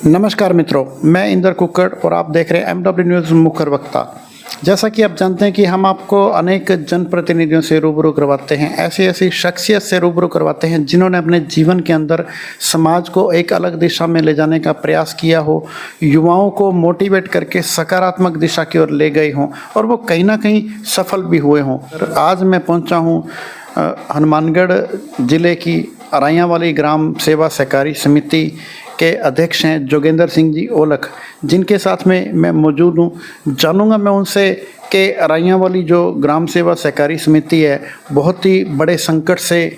नमस्कार मित्रों, मैं इंदर कुक्कड़ और आप देख रहे हैं MW न्यूज़ मुखर वक्ता। जैसा कि आप जानते हैं कि हम आपको अनेक जनप्रतिनिधियों से रूबरू करवाते हैं, ऐसी ऐसी शख्सियत से रूबरू करवाते हैं जिन्होंने अपने जीवन के अंदर समाज को एक अलग दिशा में ले जाने का प्रयास किया हो, युवाओं को मोटिवेट करके सकारात्मक दिशा की ओर ले गए हों और वो कहीं ना कहीं सफल भी हुए हों। आज मैं पहुंचा हूं हनुमानगढ़ ज़िले की अराइयाँ वाली ग्राम सेवा सहकारी समिति के अध्यक्ष हैं जोगेंद्र सिंह जी ओलख, जिनके साथ में मैं मौजूद हूँ। जानूंगा मैं उनसे कि अराइयाँ वाली जो ग्राम सेवा सहकारी समिति है बहुत ही बड़े संकट से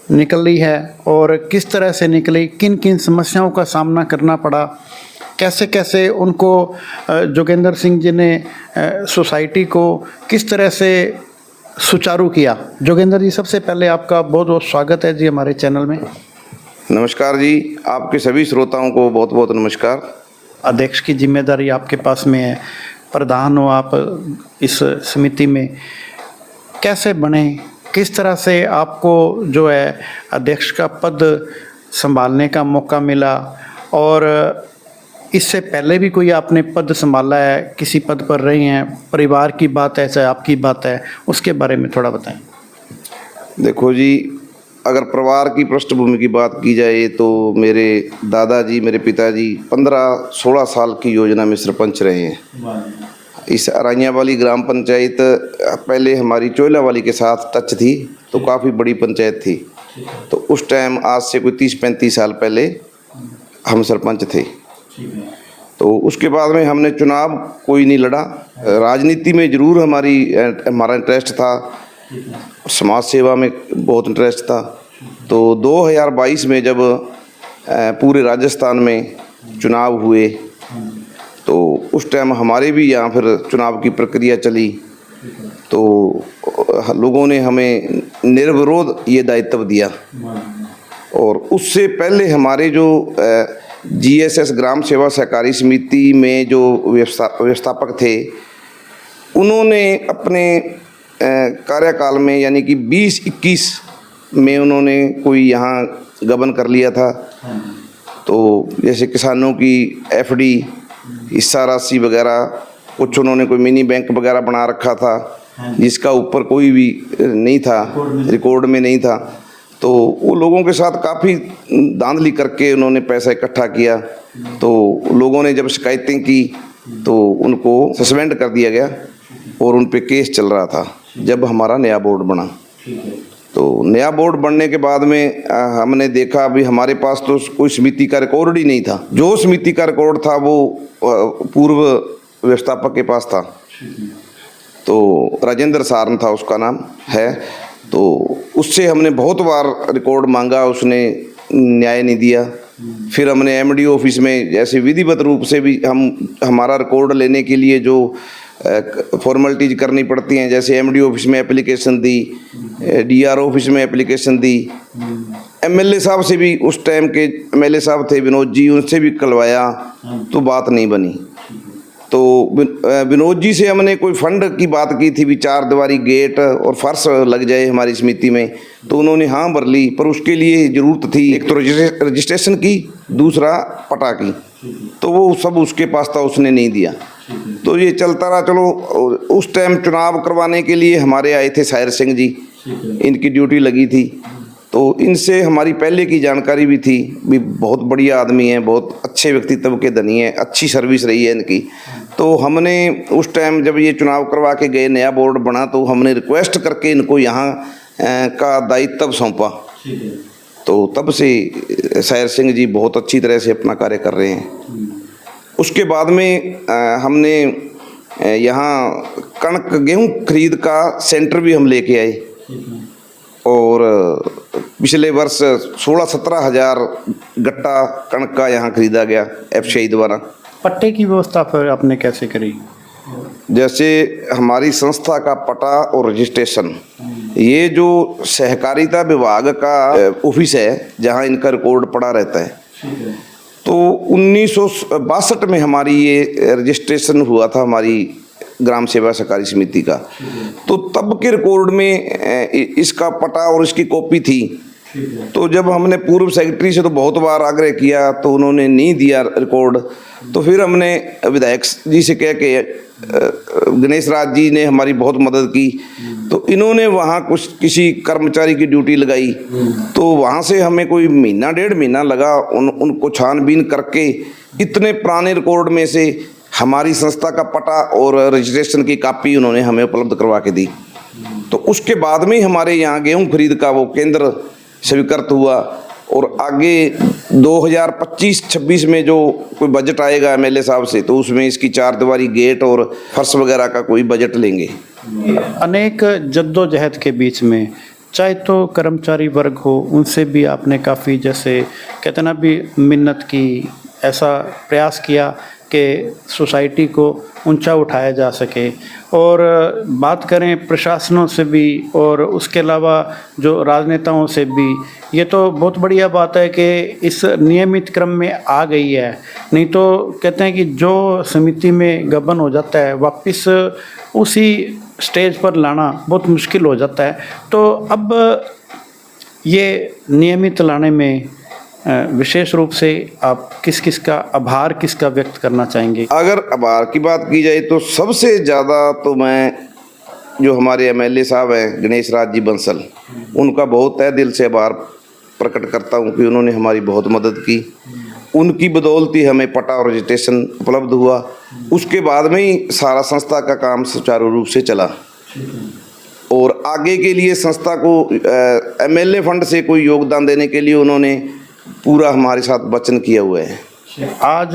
निकली है और किस तरह से निकली, किन किन समस्याओं का सामना करना पड़ा, कैसे कैसे उनको जोगेंद्र सिंह जी ने सोसाइटी को किस तरह से सुचारू किया। जोगेंद्र जी, सबसे पहले आपका बहुत बहुत स्वागत है जी हमारे चैनल में। नमस्कार जी, आपके सभी श्रोताओं को बहुत बहुत नमस्कार। अध्यक्ष की जिम्मेदारी आपके पास में है, प्रधान हो आप इस समिति में, कैसे बने, किस तरह से आपको जो है अध्यक्ष का पद संभालने का मौका मिला और इससे पहले भी कोई आपने पद संभाला है, किसी पद पर रहे हैं, परिवार की बात है चाहे आपकी बात है, उसके बारे में थोड़ा बताएं। देखो जी, अगर परिवार की पृष्ठभूमि की बात की जाए तो मेरे दादाजी, मेरे पिताजी 15-16 साल की योजना में सरपंच रहे हैं। इस अराइयाँ वाली ग्राम पंचायत पहले हमारी चोइला वाली के साथ टच थी, तो काफ़ी बड़ी पंचायत थी। तो उस टाइम आज से कोई 30-35 साल पहले हम सरपंच थे। तो उसके बाद में हमने चुनाव कोई नहीं लड़ा। राजनीति में ज़रूर हमारा इंटरेस्ट था, समाज सेवा में बहुत इंटरेस्ट था। तो 2022 में जब पूरे राजस्थान में चुनाव हुए तो उस टाइम हमारे भी यहाँ फिर चुनाव की प्रक्रिया चली, तो लोगों ने हमें निर्विरोध ये दायित्व दिया। और उससे पहले हमारे जो GSS ग्राम सेवा सहकारी समिति में जो व्यवस्थापक थे, उन्होंने अपने कार्यकाल में यानी कि 2021 में उन्होंने कोई यहाँ गबन कर लिया था। तो जैसे किसानों की FD हिस्सा राशि वगैरह कुछ उन्होंने कोई मिनी बैंक वगैरह बना रखा था, जिसका ऊपर कोई भी नहीं था, रिकॉर्ड में नहीं था। तो वो लोगों के साथ काफ़ी धांधली करके उन्होंने पैसा इकट्ठा किया। तो लोगों ने जब शिकायतें की तो उनको सस्पेंड कर दिया गया और उन पे केस चल रहा था। जब हमारा नया बोर्ड बना, तो नया बोर्ड बनने के बाद में हमने देखा अभी हमारे पास तो कोई समिति का रिकॉर्ड ही नहीं था। जो समिति का रिकॉर्ड था वो पूर्व व्यवस्थापक के पास था, तो राजेंद्र सारन था उसका नाम है। तो उससे हमने बहुत बार रिकॉर्ड मांगा, उसने न्याय नहीं दिया। फिर हमने MD ऑफिस में जैसे विधिवत रूप से भी हमारा रिकॉर्ड लेने के लिए जो फॉर्मेलिटीज करनी पड़ती हैं, जैसे MD ऑफिस में एप्लीकेशन दी, DR ऑफिस में एप्लीकेशन दी, MLA साहब से भी, उस टाइम के MLA साहब थे विनोद जी, उनसे भी करवाया, तो बात नहीं बनी। तो विनोद जी से हमने कोई फंड की बात की थी भी 4 दीवारी गेट और फर्श लग जाए हमारी समिति में, तो उन्होंने हाँ भर ली, पर उसके लिए ज़रूरत थी एक तो रजिस्ट्रेशन की, दूसरा पटा की, तो वो सब उसके पास था, उसने नहीं दिया। तो ये चलता रहा। चलो, उस टाइम चुनाव करवाने के लिए हमारे आए थे साहिर सिंह जी, इनकी ड्यूटी लगी थी। तो इनसे हमारी पहले की जानकारी भी थी, भी बहुत बढ़िया आदमी हैं, बहुत अच्छे व्यक्तित्व के धनी हैं, अच्छी सर्विस रही है इनकी। तो हमने उस टाइम जब ये चुनाव करवा के गए, नया बोर्ड बना, तो हमने रिक्वेस्ट करके इनको यहाँ का दायित्व सौंपा। तो तब से साहिर सिंह जी बहुत अच्छी तरह से अपना कार्य कर रहे हैं। उसके बाद में हमने यहाँ कणक गेहूँ खरीद का सेंटर भी हम लेके आए और पिछले वर्ष 16-17 हज़ार गट्टा कणक का यहाँ खरीदा गया FCI द्वारा। पट्टे की व्यवस्था फिर आपने कैसे करी? जैसे हमारी संस्था का पटा और रजिस्ट्रेशन, ये जो सहकारिता विभाग का ऑफिस है जहाँ इनका रिकॉर्ड पड़ा रहता है, तो 1962 में हमारी ये रजिस्ट्रेशन हुआ था हमारी ग्राम सेवा सहकारी समिति का। तो तब के रिकॉर्ड में इसका पटा और इसकी कॉपी थी। तो जब हमने पूर्व सेक्रेटरी से तो बहुत बार आग्रह किया तो उन्होंने नहीं दिया रिकॉर्ड। तो फिर हमने विधायक जी से कह के गणेश राज जी ने हमारी बहुत मदद की। तो इन्होंने वहाँ कुछ किसी कर्मचारी की ड्यूटी लगाई, तो वहाँ से हमें कोई महीना 1.5 महीना लगा उनको छानबीन करके इतने पुराने रिकॉर्ड में से हमारी संस्था का पता और रजिस्ट्रेशन की कॉपी उन्होंने हमें उपलब्ध करवा के दी। तो उसके बाद में ही हमारे यहाँ गेहूँ खरीद का वो केंद्र स्वीकृत हुआ। और आगे 2025-26 में जो कोई बजट आएगा एमएलए साहब से, तो उसमें इसकी 4 दीवारी गेट और फर्श वगैरह का कोई बजट लेंगे। अनेक जद्दोजहद के बीच में चाहे तो कर्मचारी वर्ग हो, उनसे भी आपने काफ़ी जैसे कहते ना भी मिन्नत की, ऐसा प्रयास किया कि सोसाइटी को ऊंचा उठाया जा सके। और बात करें प्रशासनों से भी और उसके अलावा जो राजनेताओं से भी, ये तो बहुत बढ़िया बात है कि इस नियमित क्रम में आ गई है। नहीं तो कहते हैं कि जो समिति में गबन हो जाता है वापस उसी स्टेज पर लाना बहुत मुश्किल हो जाता है। तो अब ये नियमित लाने में विशेष रूप से आप किसका आभार व्यक्त करना चाहेंगे? अगर आभार की बात की जाए तो सबसे ज़्यादा तो मैं जो हमारे एमएलए साहब हैं गणेश राज जी बंसल, उनका बहुत तहे दिल से आभार प्रकट करता हूं कि उन्होंने हमारी बहुत मदद की। उनकी बदौलत ही हमें पटा और रजिस्ट्रेशन उपलब्ध हुआ। उसके बाद में ही सारा संस्था का काम सुचारू रूप से चला। और आगे के लिए संस्था को एमएलए फंड से कोई योगदान देने के लिए उन्होंने पूरा हमारे साथ वचन किया हुआ है। आज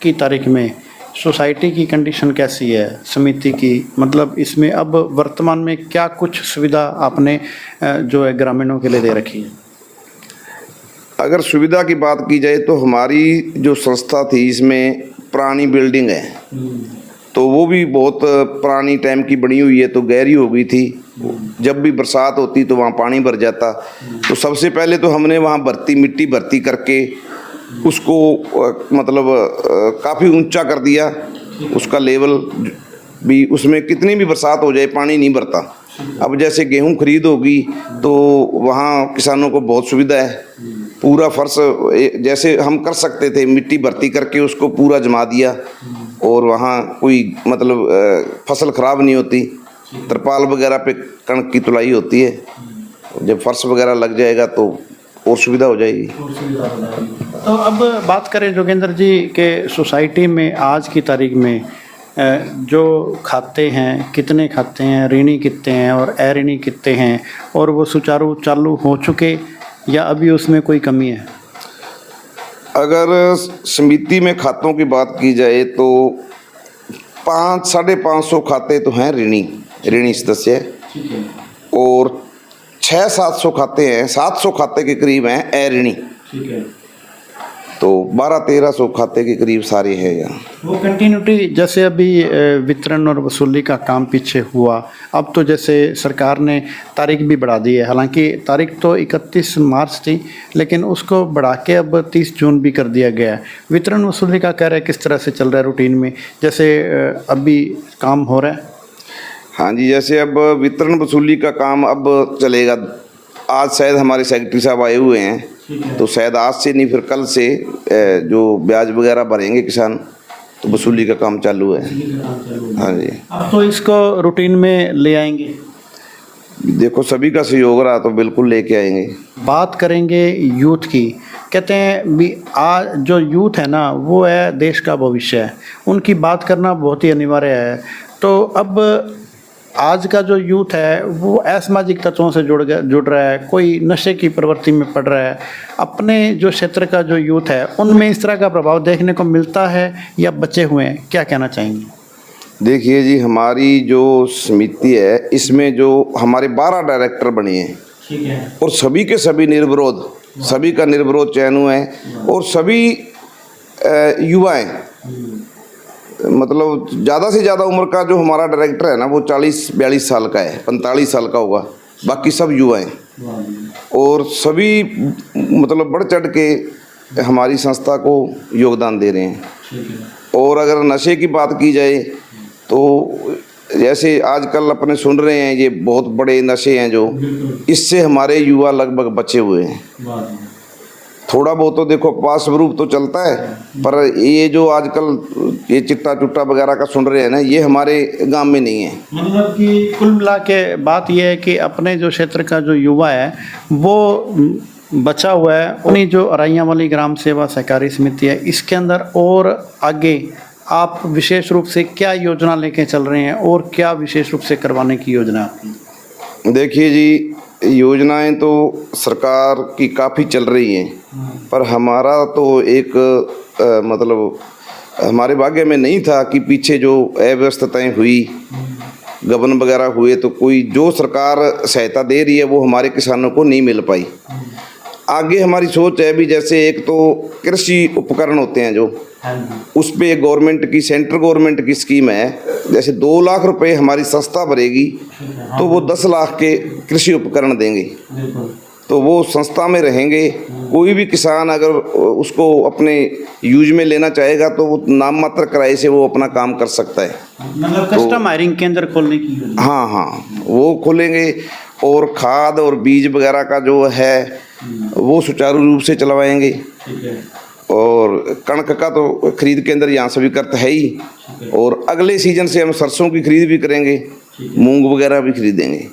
की तारीख में सोसाइटी की कंडीशन कैसी है, समिति की? मतलब इसमें अब वर्तमान में क्या कुछ सुविधा आपने जो है ग्रामीणों के लिए दे रखी है? अगर सुविधा की बात की जाए तो हमारी जो संस्था थी इसमें पुरानी बिल्डिंग है, तो वो भी बहुत पुरानी टाइम की बनी हुई है, तो गहरी हो गई थी। जब भी बरसात होती तो वहाँ पानी भर जाता। तो सबसे पहले तो हमने वहाँ मिट्टी भर्ती करके उसको मतलब काफ़ी ऊंचा कर दिया। उसका लेवल भी, उसमें कितनी भी बरसात हो जाए पानी नहीं भरता। अब जैसे गेहूं खरीद होगी तो वहाँ किसानों को बहुत सुविधा है। पूरा फर्श जैसे हम कर सकते थे, मिट्टी भर्ती करके उसको पूरा जमा दिया और वहाँ कोई मतलब फसल खराब नहीं होती। तरपाल वगैरह पे कणक की तुलाई होती है। जब फर्श वगैरह लग जाएगा तो और सुविधा हो जाएगी। तो अब बात करें जोगेंद्र जी के सोसाइटी में आज की तारीख में जो खाते हैं, कितने खाते हैं, ऋणी कितने हैं और अऋणी कितने हैं, और वो सुचारू चालू हो चुके या अभी उसमें कोई कमी है? अगर समिति में खातों की बात की जाए तो 500-550 खाते तो हैं ऋणी सदस्य, और 600-700 खाते हैं, 700 खाते के करीब हैं अऋणी। तो 1200-1300 खाते के करीब सारे हैं यहाँ। वो कंटिन्यूटी जैसे अभी वितरण और वसूली का काम पीछे हुआ, अब तो जैसे सरकार ने तारीख भी बढ़ा दी है। हालांकि तारीख तो 31 मार्च थी, लेकिन उसको बढ़ा के अब 30 जून भी कर दिया गया है। वितरण वसूली का कार्य किस तरह से चल रहा है रूटीन में, जैसे अभी काम हो रहा है? हाँ जी, जैसे अब वितरण वसूली का काम अब चलेगा। आज शायद हमारे सेक्रेटरी साहब आए हुए हैं, तो शायद आज से नहीं फिर कल से जो ब्याज वगैरह भरेंगे किसान, तो वसूली का काम चालू है। हाँ जी, अब तो इसको रूटीन में ले आएंगे? देखो सभी का सहयोग रहा तो बिल्कुल लेके आएंगे। बात करेंगे यूथ की। कहते हैं भी आज जो यूथ है ना, वो है देश का भविष्य है, उनकी बात करना बहुत ही अनिवार्य है। तो अब आज का जो यूथ है वो असामाजिक तत्वों से जुड़ रहा है, कोई नशे की प्रवृत्ति में पड़ रहा है। अपने जो क्षेत्र का जो यूथ है उनमें इस तरह का प्रभाव देखने को मिलता है या बचे हुए हैं? क्या कहना चाहेंगे? देखिए जी, हमारी जो समिति है इसमें जो हमारे 12 डायरेक्टर बने हैं, ठीक है, और सभी के सभी निर्विरोध, सभी का निर्विरोध चयन हुआ है, और सभी युवा हैं। मतलब ज़्यादा से ज़्यादा उम्र का जो हमारा डायरेक्टर है ना वो 40-42 साल का है, 45 साल का होगा। बाकी सब युवा हैं और सभी मतलब बढ़ चढ़ के हमारी संस्था को योगदान दे रहे हैं। और अगर नशे की बात की जाए तो जैसे आजकल अपने सुन रहे हैं ये बहुत बड़े नशे हैं जो, इससे हमारे युवा लगभग बचे हुए हैं। थोड़ा बहुत तो देखो पास स्वरूप तो चलता है, पर ये जो आजकल ये चिट्टा चुट्टा वगैरह का सुन रहे हैं ना, ये हमारे गांव में नहीं है। मतलब कि कुल मिला के बात यह है कि अपने जो क्षेत्र का जो युवा है वो बचा हुआ है। उन्हीं जो अराइयाँ वाली ग्राम सेवा सहकारी समिति है, इसके अंदर और आगे आप विशेष रूप से क्या योजना लेके चल रहे हैं और क्या विशेष रूप से करवाने की योजना है आपकी? देखिए जी, योजनाएं तो सरकार की काफ़ी चल रही हैं, पर हमारा तो एक मतलब हमारे भाग्य में नहीं था कि पीछे जो अव्यवस्थाएं हुई, गबन वगैरह हुए, तो कोई जो सरकार सहायता दे रही है वो हमारे किसानों को नहीं मिल पाई। आगे हमारी सोच है भी, जैसे एक तो कृषि उपकरण होते हैं जो, उस पे एक गवर्नमेंट की, सेंट्रल गवर्नमेंट की स्कीम है, जैसे 2 लाख रुपए हमारी संस्था भरेगी तो वो 10 लाख के कृषि उपकरण देंगे। तो वो संस्था में रहेंगे, कोई भी किसान अगर उसको अपने यूज में लेना चाहेगा तो वो नाम मात्र किराए से वो अपना काम कर सकता है। मतलब कस्टम हायरिंग केंद्र खोलने की योजना? हाँ हाँ, वो खोलेंगे और खाद और बीज वगैरह का जो है वो सुचारू रूप से चलवाएंगे। और कणक का तो खरीद केंद्र यहाँ से भी करता है ही, और अगले सीजन से हम सरसों की खरीद भी करेंगे, मूंग वगैरह भी खरीदेंगे।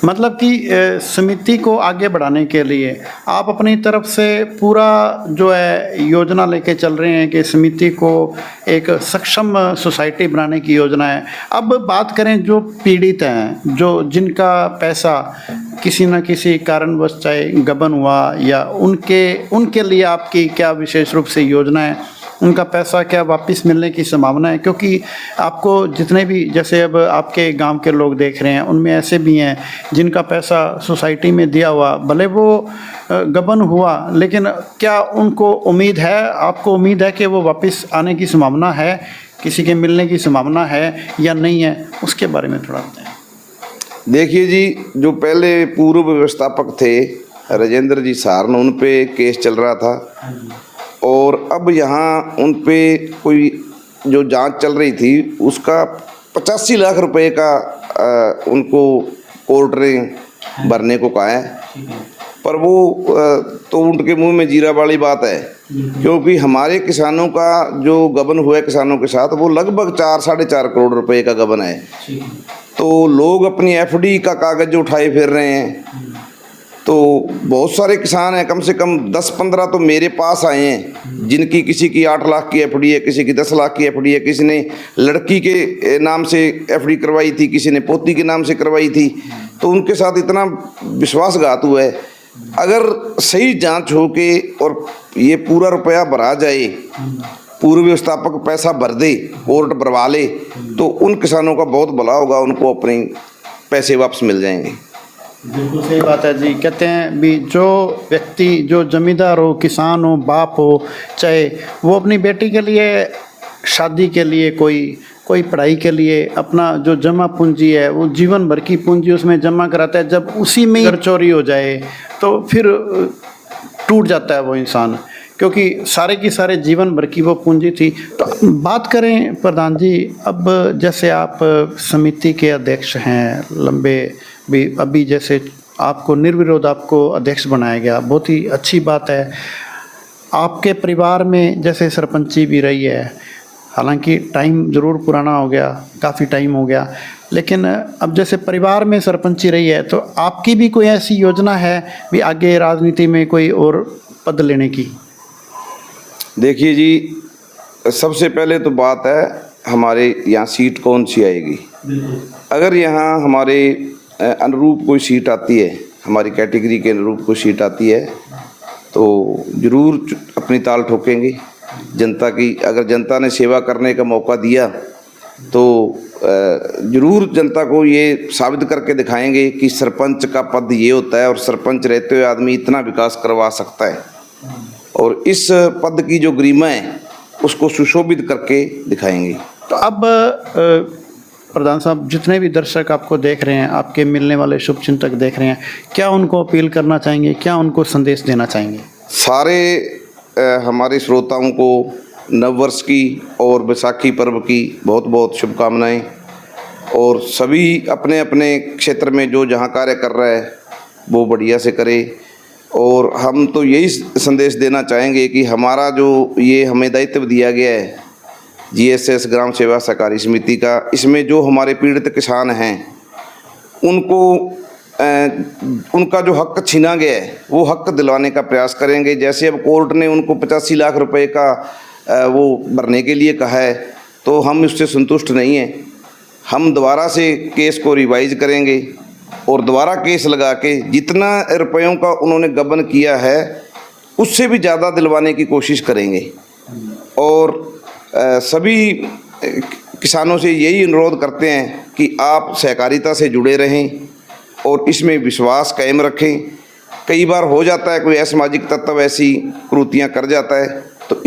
मतलब कि समिति को आगे बढ़ाने के लिए आप अपनी तरफ से पूरा जो है योजना लेके चल रहे हैं कि समिति को एक सक्षम सोसाइटी बनाने की योजना है। अब बात करें जो पीड़ित हैं, जो जिनका पैसा किसी न किसी कारणवश चाहे गबन हुआ या उनके लिए आपकी क्या विशेष रूप से योजना है? उनका पैसा क्या वापस मिलने की संभावना है? क्योंकि आपको जितने भी, जैसे अब आपके गांव के लोग देख रहे हैं, उनमें ऐसे भी हैं जिनका पैसा सोसाइटी में दिया हुआ, भले वो गबन हुआ, लेकिन क्या उनको उम्मीद है, आपको उम्मीद है कि वो वापस आने की संभावना है, किसी के मिलने की संभावना है या नहीं है? उसके बारे में थोड़ा बताएं। देखिए जी, जो पहले पूर्व व्यवस्थापक थे राजेंद्र जी सारन, उन पे केस चल रहा था, और अब यहाँ उन पे कोई जो जांच चल रही थी उसका 85 लाख रुपए का उनको कोर्ट ने भरने को कहा है। पर वो तो उनके मुंह में जीरा वाली बात है, क्योंकि हमारे किसानों का जो गबन हुआ है किसानों के साथ, वो लगभग 4-4.5 करोड़ रुपए का गबन है। तो लोग अपनी एफडी का कागज उठाए फिर रहे हैं। तो बहुत सारे किसान हैं, कम से कम 10-15 तो मेरे पास आए हैं जिनकी किसी की 8 लाख की एफडी है, किसी की 10 लाख की एफडी है, किसी ने लड़की के नाम से एफडी करवाई थी, किसी ने पोती के नाम से करवाई थी। तो उनके साथ इतना विश्वासघात हुआ है। अगर सही जांच हो के और ये पूरा रुपया भरा जाए, पूर्व व्यवस्थापक पैसा भर दे, कोर्ट भरवा ले, तो उन किसानों का बहुत भला होगा, उनको अपने पैसे वापस मिल जाएंगे। बिल्कुल सही बात है जी। कहते हैं भी जो व्यक्ति, जो जमींदार हो, किसान हो, बाप हो, चाहे वो अपनी बेटी के लिए, शादी के लिए, कोई पढ़ाई के लिए अपना जो जमा पूंजी है, वो जीवन भर की पूंजी उसमें जमा कराता है। जब उसी में ही चोरी हो जाए तो फिर टूट जाता है वो इंसान, क्योंकि सारे की सारे जीवन भर की वो पूंजी थी। तो बात करें प्रधान जी, अब जैसे आप समिति के अध्यक्ष हैं लंबे भी, अभी जैसे आपको निर्विरोध आपको अध्यक्ष बनाया गया, बहुत ही अच्छी बात है। आपके परिवार में जैसे सरपंची भी रही है, हालांकि टाइम ज़रूर पुराना हो गया, काफ़ी टाइम हो गया, लेकिन अब जैसे परिवार में सरपंची रही है, तो आपकी भी कोई ऐसी योजना है भी आगे राजनीति में कोई और पद लेने की? देखिए जी, सबसे पहले तो बात है हमारे यहाँ सीट कौन सी आएगी। अगर यहाँ हमारे अनुरूप कोई सीट आती है, हमारी कैटेगरी के अनुरूप कोई सीट आती है, तो ज़रूर अपनी ताल ठोकेंगे जनता की। अगर जनता ने सेवा करने का मौका दिया तो ज़रूर जनता को ये साबित करके दिखाएंगे कि सरपंच का पद ये होता है और सरपंच रहते हुए आदमी इतना विकास करवा सकता है, और इस पद की जो गरिमा है उसको सुशोभित करके दिखाएंगे। तो अब प्रधान साहब, जितने भी दर्शक आपको देख रहे हैं, आपके मिलने वाले शुभचिंतक देख रहे हैं, क्या उनको अपील करना चाहेंगे, क्या उनको संदेश देना चाहेंगे? सारे हमारे श्रोताओं को नववर्ष की और बैसाखी पर्व की बहुत बहुत शुभकामनाएं। और सभी अपने अपने क्षेत्र में जो जहाँ कार्य कर रहा है वो बढ़िया से करे। और हम तो यही संदेश देना चाहेंगे कि हमारा जो ये हमें दायित्व दिया गया है GSS ग्राम सेवा सहकारी समिति का, इसमें जो हमारे पीड़ित किसान हैं उनको उनका जो हक छीना गया है वो हक दिलवाने का प्रयास करेंगे। जैसे अब कोर्ट ने उनको 85 लाख रुपए का वो भरने के लिए कहा है, तो हम उससे संतुष्ट नहीं हैं। हम दोबारा से केस को रिवाइज करेंगे और दोबारा केस लगा के जितना रुपयों का उन्होंने गबन किया है उससे भी ज़्यादा दिलवाने की कोशिश करेंगे। और सभी किसानों से यही अनुरोध करते हैं कि आप सहकारिता से जुड़े रहें और इसमें विश्वास कायम रखें। कई बार हो जाता है कोई असामाजिक तत्व ऐसी कुरीतियाँ कर जाता है, तो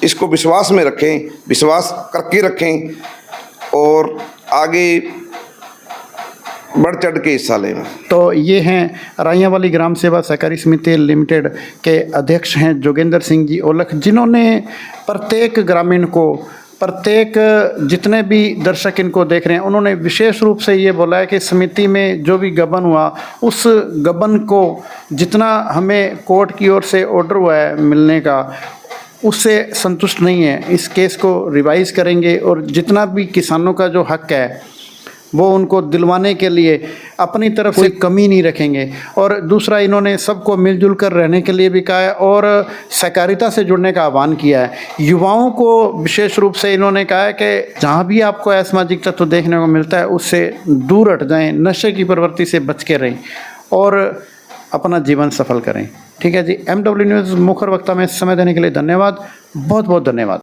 इसको विश्वास में रखें, विश्वास करके रखें और आगे बढ़ चढ़ के हिस्सा लें। तो ये हैं राइयावाली ग्राम सेवा सहकारी समिति लिमिटेड के अध्यक्ष हैं जोगेंद्र सिंह जी औलख, जिन्होंने प्रत्येक ग्रामीण को, प्रत्येक जितने भी दर्शक इनको देख रहे हैं, उन्होंने विशेष रूप से ये बोला है कि समिति में जो भी गबन हुआ उस गबन को जितना हमें कोर्ट की ओर से ऑर्डर हुआ है मिलने का उससे संतुष्ट नहीं है। इस केस को रिवाइज करेंगे और जितना भी किसानों का जो हक है वो उनको दिलवाने के लिए अपनी तरफ से कमी नहीं रखेंगे। और दूसरा, इन्होंने सबको मिलजुल कर रहने के लिए भी कहा है और सहकारिता से जुड़ने का आह्वान किया है। युवाओं को विशेष रूप से इन्होंने कहा है कि जहाँ भी आपको असामाजिक तत्व देखने को मिलता है उससे दूर हट जाएं, नशे की प्रवृत्ति से बच के रहें और अपना जीवन सफल करें। ठीक है जी। MW न्यूज़ मुखर वक्ता में समय देने के लिए धन्यवाद, बहुत बहुत धन्यवाद।